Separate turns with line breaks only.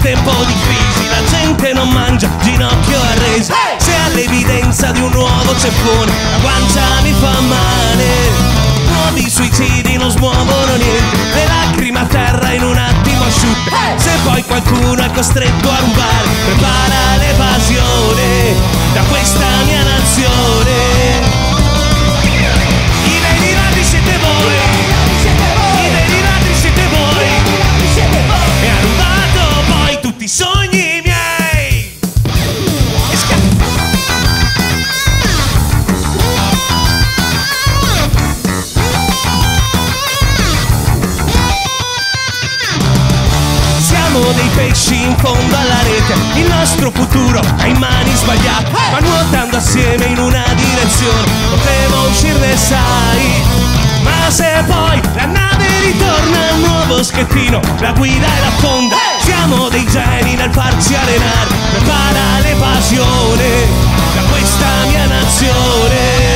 tempo di crisi la gente non mangia, ginocchio arreso. Se all'evidenza di un nuovo ceffone la guancia mi fa male. Nuovi suicidi non smuovono niente, le lacrime a terra in un attimo asciutte. Se poi qualcuno è costretto a rubare, prepara l'evasione da questa mia nazione. I veri ladri siete voi, i veri ladri siete voi, e ha rubato poi tutti i sogni miei. Dei pesci in fondo alla rete, il nostro futuro è in mani sbagliate, ma nuotando assieme in una direzione potremo uscirne, sai. Ma se poi la nave ritorna al nuovo schettino, la guida e la fonda, siamo dei geni nel farci allenare, prepara l'evasione da questa mia nazione.